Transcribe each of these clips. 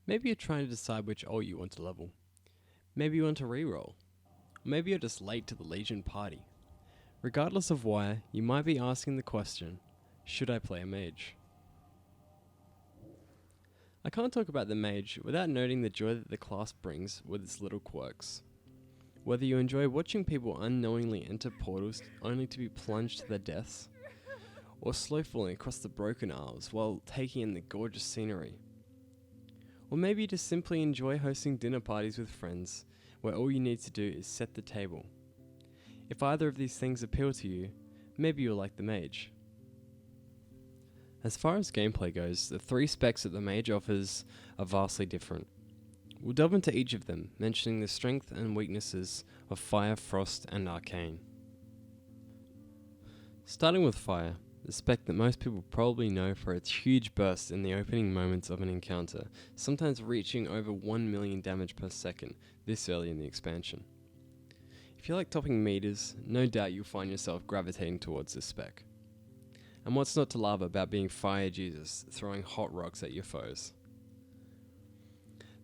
Maybe you're trying to decide which ult you want to level. Maybe you want to reroll. Or maybe you're just late to the Legion party. Regardless of why, you might be asking the question, should I play a mage? I can't talk about the mage without noting the joy that the class brings with its little quirks. Whether you enjoy watching people unknowingly enter portals only to be plunged to their deaths, or slow falling across the broken isles while taking in the gorgeous scenery. Or maybe you just simply enjoy hosting dinner parties with friends where all you need to do is set the table. If either of these things appeal to you, maybe you'll like the mage. As far as gameplay goes, the three specs that the mage offers are vastly different. We'll delve into each of them, mentioning the strengths and weaknesses of Fire, Frost, and Arcane. Starting with Fire, the spec that most people probably know for its huge burst in the opening moments of an encounter, sometimes reaching over 1 million damage per second this early in the expansion. If you like topping meters, no doubt you'll find yourself gravitating towards this spec. And what's not to love about being Fire Jesus, throwing hot rocks at your foes?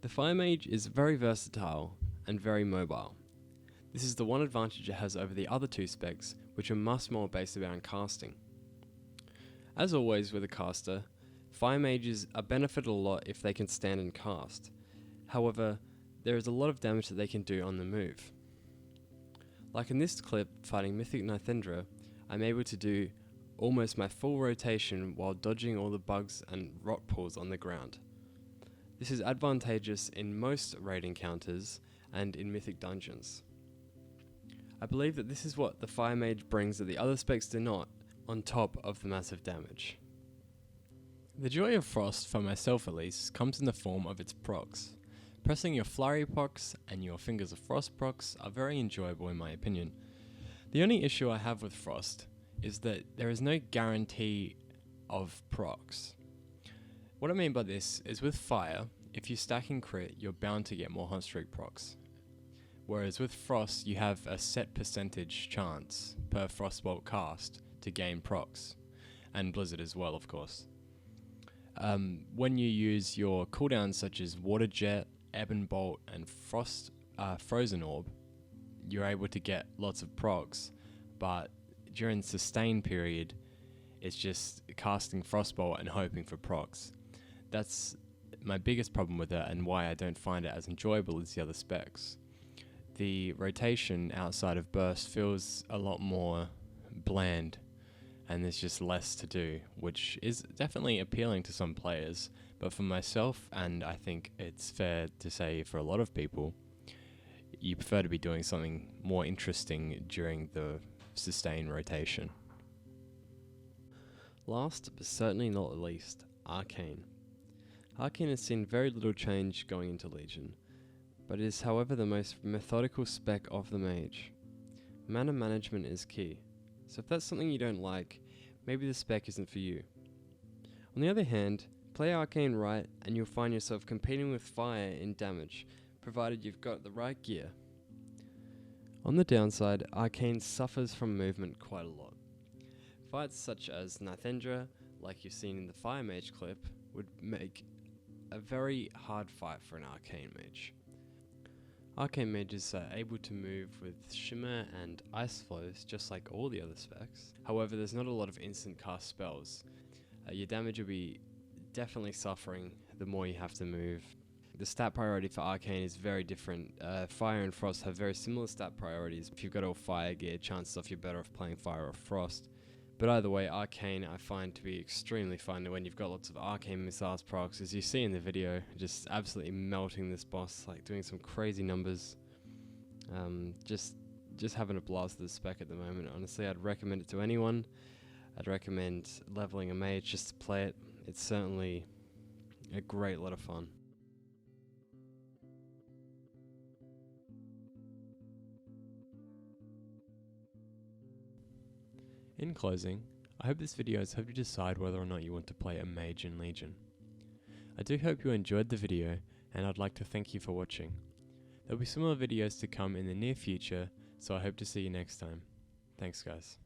The Fire Mage is very versatile and very mobile. This is the one advantage it has over the other two specs, which are much more based around casting. As always with a caster, Fire Mages are benefited a lot if they can stand and cast. However, there is a lot of damage that they can do on the move. Like in this clip, fighting Mythic Nithendra, I'm able to do almost my full rotation while dodging all the bugs and rot pools on the ground. This is advantageous in most raid encounters and in Mythic dungeons. I believe that this is what the Fire Mage brings that the other specs do not, on top of the massive damage. The joy of Frost, for myself at least, comes in the form of its procs. Pressing your Flurry procs and your Fingers of Frost procs are very enjoyable in my opinion. The only issue I have with Frost is that there is no guarantee of procs. What I mean by this is with Fire, if you stack and crit, you're bound to get more hot streak procs. Whereas with Frost, you have a set percentage chance per Frostbolt cast to gain procs, and Blizzard as well, of course. When you use your cooldowns such as Water Jet, Ebon Bolt, and Frozen Orb, you're able to get lots of procs, but during the sustain period, it's just casting Frostbolt and hoping for procs. That's my biggest problem with it, and why I don't find it as enjoyable as the other specs. The rotation outside of burst feels a lot more bland, and there's just less to do, which is definitely appealing to some players, but for myself, and I think it's fair to say for a lot of people, you prefer to be doing something more interesting during the sustain rotation. Last, but certainly not least, Arcane. Arcane has seen very little change going into Legion, but it is however the most methodical spec of the mage. Mana management is key, so if that's something you don't like, maybe the spec isn't for you. On the other hand, play Arcane right and you'll find yourself competing with Fire in damage, provided you've got the right gear. On the downside, Arcane suffers from movement quite a lot. Fights such as Nithendra, like you've seen in the Fire Mage clip, would make a very hard fight for an Arcane Mage. Arcane Mages are able to move with Shimmer and Ice Flows just like all the other specs. However, there's not a lot of instant cast spells. Your damage will be definitely suffering the more you have to move. The stat priority for Arcane is very different. Fire and Frost have very similar stat priorities. If you've got all Fire gear, chances off you're better off playing Fire or Frost. But either way, Arcane I find to be extremely fun when you've got lots of Arcane Missiles procs, as you see in the video, just absolutely melting this boss, like doing some crazy numbers. Just having a blast with the spec at the moment. Honestly, I'd recommend it to anyone. I'd recommend leveling a mage just to play it. It's certainly a great lot of fun. In closing, I hope this video has helped you decide whether or not you want to play a mage in Legion. I do hope you enjoyed the video, and I'd like to thank you for watching. There'll be similar videos to come in the near future, so I hope to see you next time. Thanks guys.